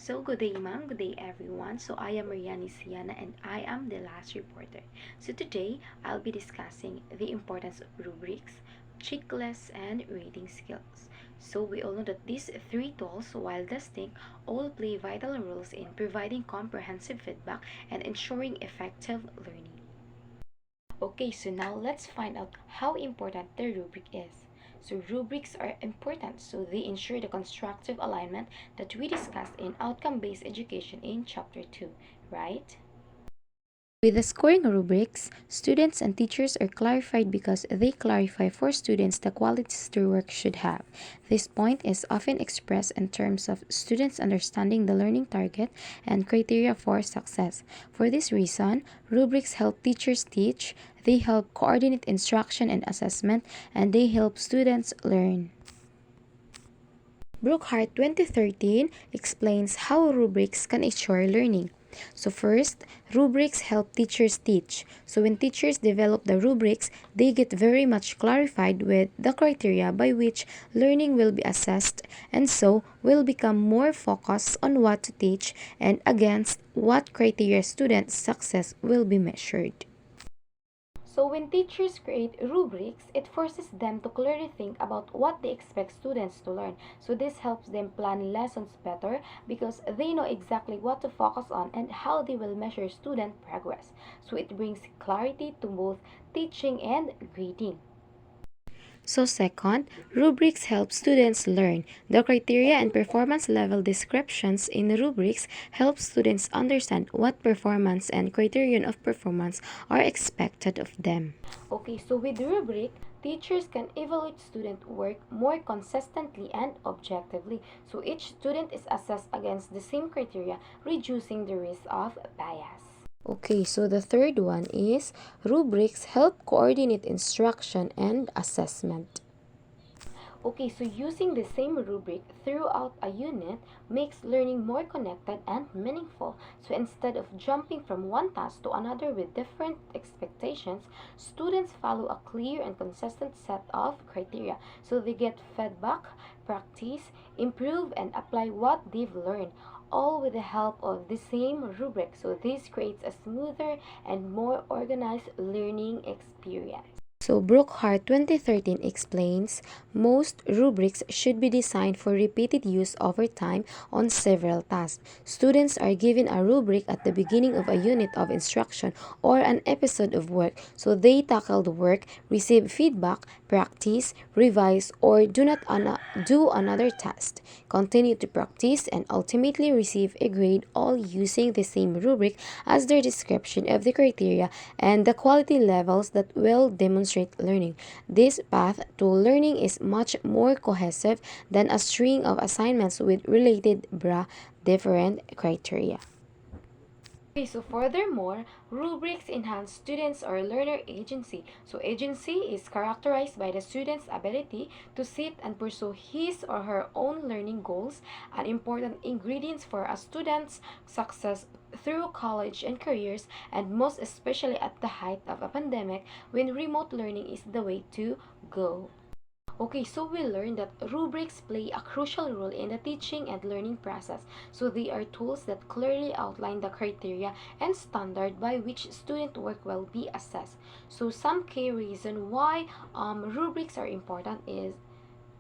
So good day ma'am, good day everyone. So I am Mariani Siana and I am the last reporter. So today I'll be discussing the importance of rubrics, checklists, and reading skills. So we all know that these three tools, while distinct, all play vital roles in providing comprehensive feedback and ensuring effective learning. Okay, so now let's find out how important the rubric is. So rubrics are important, so they ensure the constructive alignment that we discussed in outcome-based education in chapter 2, right? With the scoring rubrics, students and teachers are clarified because they clarify for students the qualities their work should have. This point is often expressed in terms of students understanding the learning target and criteria for success. For this reason, rubrics help teachers teach, they help coordinate instruction and assessment, and they help students learn. Brookhart 2013 explains how rubrics can ensure learning. So first, rubrics help teachers teach. So when teachers develop the rubrics, they get very much clarified with the criteria by which learning will be assessed, and so will become more focused on what to teach and against what criteria students' success will be measured. So when teachers create rubrics, it forces them to clearly think about what they expect students to learn. So this helps them plan lessons better because they know exactly what to focus on and how they will measure student progress. So it brings clarity to both teaching and grading. So second, rubrics help students learn. The criteria and performance level descriptions in rubrics help students understand what performance and criterion of performance are expected of them. Okay, so with rubric, teachers can evaluate student work more consistently and objectively. So each student is assessed against the same criteria, reducing the risk of bias. Okay, so the third one is rubrics help coordinate instruction and assessment. Okay, so using the same rubric throughout a unit makes learning more connected and meaningful. So instead of jumping from one task to another with different expectations, students follow a clear and consistent set of criteria. So they get feedback, practice, improve, and apply what they've learned, all with the help of the same rubric. So this creates a smoother and more organized learning experience. So Brookhart 2013 explains most rubrics should be designed for repeated use over time on several tasks. Students are given a rubric at the beginning of a unit of instruction or an episode of work, so they tackle the work, receive feedback, practice, revise, or do another task, continue to practice, and ultimately receive a grade, all using the same rubric as their description of the criteria and the quality levels that will demonstrate learning. This path to learning is much more cohesive than a string of assignments with related different criteria. Okay, so furthermore, rubrics enhance students' or learner agency. So agency is characterized by the student's ability to set and pursue his or her own learning goals, an important ingredients for a student's success through college and careers, and most especially at the height of a pandemic when remote learning is the way to go. Okay, so we learned that rubrics play a crucial role in the teaching and learning process. So they are tools that clearly outline the criteria and standard by which student work will be assessed. So some key reason why rubrics are important is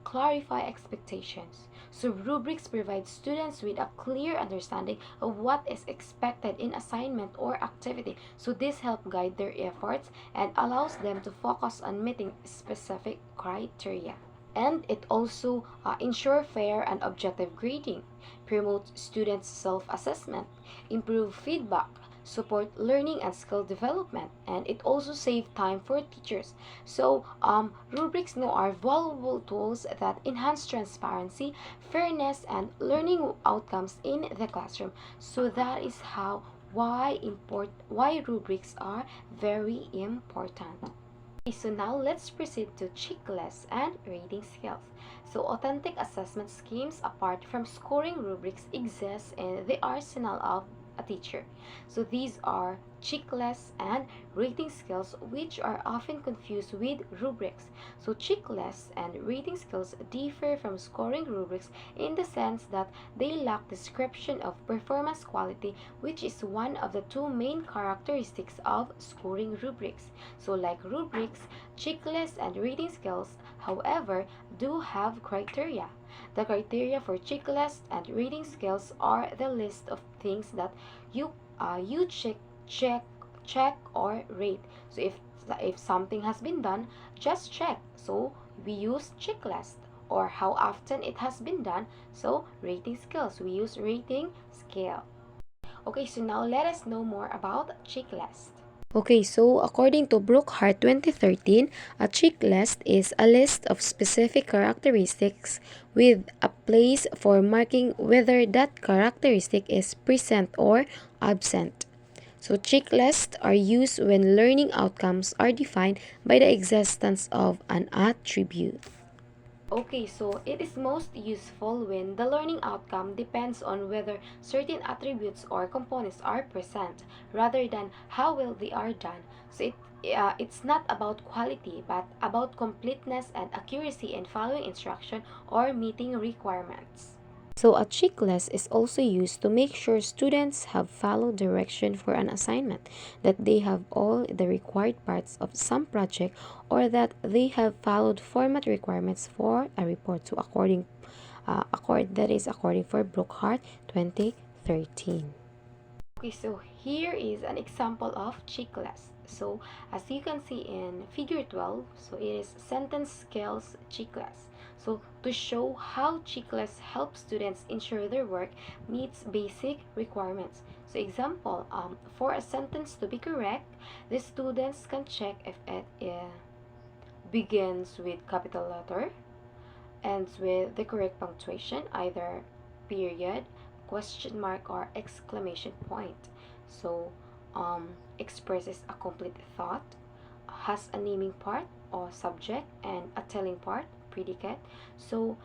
clarify expectations. So rubrics provide students with a clear understanding of what is expected in assignment or activity. So this helps guide their efforts and allows them to focus on meeting specific criteria. And it also ensure fair and objective grading, promote students' self-assessment, improve feedback, support learning and skill development, and it also save time for teachers. So rubrics now are valuable tools that enhance transparency, fairness, and learning outcomes in the classroom. So that is how why rubrics are very important. Okay, so now let's proceed to checklists and rating skills. So authentic assessment schemes apart from scoring rubrics exist in the arsenal of a teacher. So these are checklists and rating skills, which are often confused with rubrics. So checklists and rating skills differ from scoring rubrics in the sense that they lack description of performance quality, which is one of the two main characteristics of scoring rubrics. So like rubrics, checklists and rating skills, however, do have criteria. The criteria for checklist and reading skills are the list of things that you you check check or rate. So if something has been done, just check. So we use checklist. Or how often it has been done, so rating skills. We use rating scale. Okay, so now let us know more about checklist. Okay, so according to Brookhart 2013, a checklist is a list of specific characteristics with a place for marking whether that characteristic is present or absent. So checklists are used when learning outcomes are defined by the existence of an attribute. Okay, so it is most useful when the learning outcome depends on whether certain attributes or components are present rather than how well they are done. So it's not about quality but about completeness and accuracy in following instruction or meeting requirements. So a checklist is also used to make sure students have followed direction for an assignment, that they have all the required parts of some project, or that they have followed format requirements for a report. So according for Brookhart 2013. Okay, so here is an example of checklist. So as you can see in figure 12, so it is sentence skills checklist. So to show how checklists help students ensure their work meets basic requirements. So example, for a sentence to be correct, the students can check if it begins with capital letter, ends with the correct punctuation, either period, question mark, or exclamation point. So expresses a complete thought, has a naming part or subject, and a telling part, predicate. So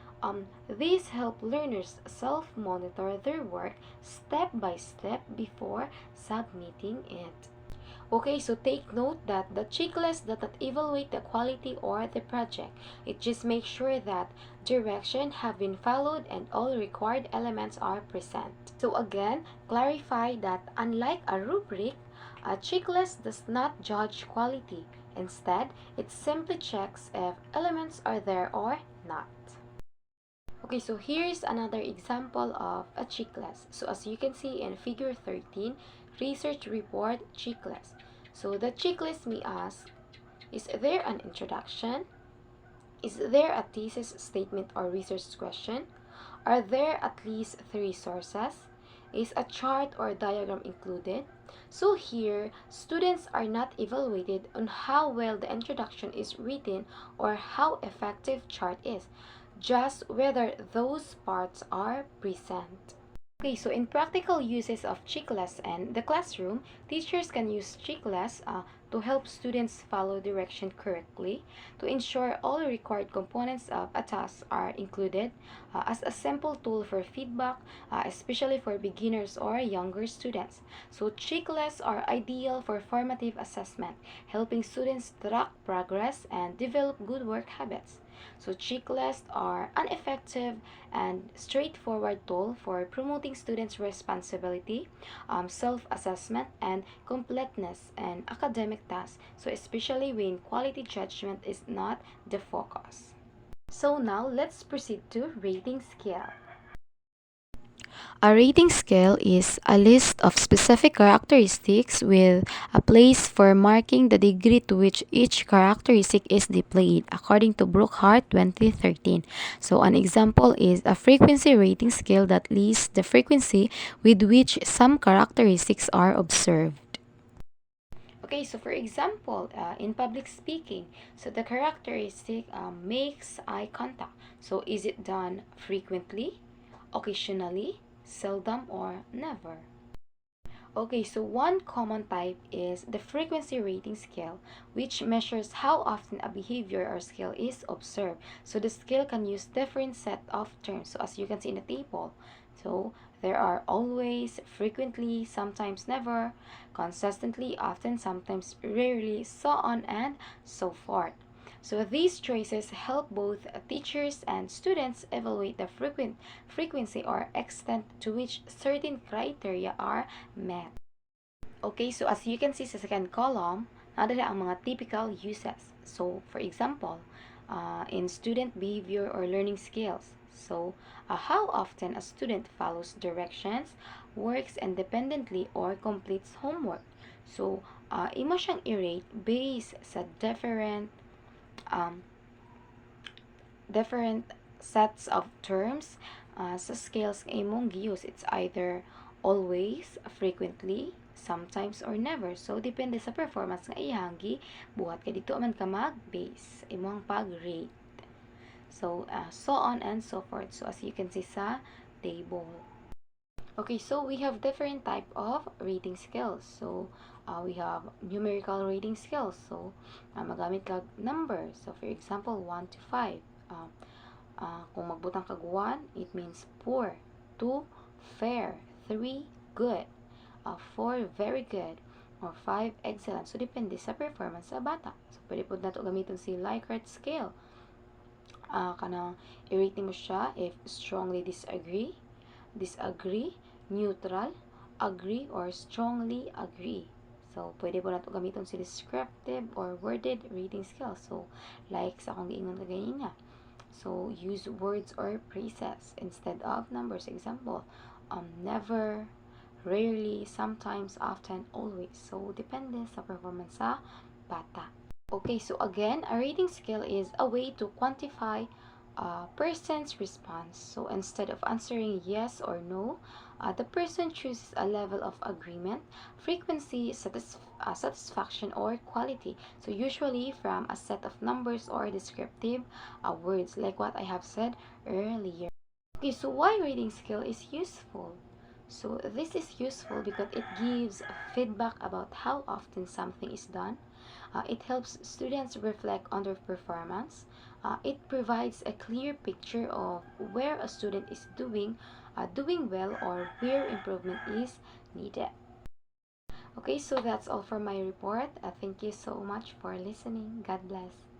these help learners self-monitor their work step by step before submitting it. Okay, so take note that the checklist does not evaluate the quality or the project. It just makes sure that direction have been followed and all required elements are present. So again, clarify that unlike a rubric, a checklist does not judge quality. Instead, it simply checks if elements are there or not. Okay, so here's another example of a checklist. So as you can see in figure 13, research report checklist. So the checklist may ask, is there an introduction? Is there a thesis statement or research question? Are there at least 3 sources? Is a chart or diagram included? So here, students are not evaluated on how well the introduction is written or how effective chart is, just whether those parts are present. Okay, so in practical uses of checklists and the classroom, teachers can use checklists to help students follow direction correctly, to ensure all required components of a task are included, as a simple tool for feedback, especially for beginners or younger students. So checklists are ideal for formative assessment, helping students track progress and develop good work habits. So checklists are an effective and straightforward tool for promoting students' responsibility, self-assessment, and completeness in academic tasks. So especially when quality judgment is not the focus. So now let's proceed to rating scale. A rating scale is a list of specific characteristics with a place for marking the degree to which each characteristic is displayed, according to Brookhart 2013. So an example is a frequency rating scale that lists the frequency with which some characteristics are observed. Okay, so for example, in public speaking, so the characteristic makes eye contact. So is it done frequently, occasionally, seldom, or never? Okay, so one common type is the frequency rating scale, which measures how often a behavior or skill is observed. So the scale can use different set of terms. So as you can see in the table, So there are always, frequently, sometimes never, consistently, often, sometimes rarely, so on and so forth. So these choices help both teachers and students evaluate the frequency or extent to which certain criteria are met. Okay, so as you can see sa second column, nadala ang mga typical uses. So, for example, in student behavior or learning skills. So, how often a student follows directions, works independently, or completes homework. So, imo siyang i-rate based sa um, different sets of terms sa scales nga imong gi-use. It's either always, frequently, sometimes, or never. So, depende sa performance nga iyang buhat kay dito man ka mag-base imong pag-rate. So, so on and so forth. So, as you can see sa table. Okay, so we have different type of rating skills. So, we have numerical rating skills. So, magamit kag number. So, for example, 1 to 5. Kung magbutang kag 1, it means poor. 2, fair. 3, good. 4, very good. Or 5, excellent. So, depende sa performance sa bata. So, pwede po nato gamiton si Likert scale. Kanang i-rate mo siya if strongly disagree, neutral, agree, or strongly agree. So, pwede po nato gamiton si descriptive or worded rating scale. So, like sa akong giingon kaganina. So, use words or phrases instead of numbers. Example, never, rarely, sometimes, often, always. So, depende sa performance sa bata. Okay, so again, a rating scale is a way to quantify a person's response. So instead of answering yes or no, the person chooses a level of agreement, frequency, satisfaction, or quality. So usually from a set of numbers or descriptive words, like what I have said earlier. Okay, so why rating scale is useful? So this is useful because it gives feedback about how often something is done. It helps students reflect on their performance. It provides a clear picture of where a student is doing well, or where improvement is needed. Okay, so that's all for my report. Thank you so much for listening. God bless.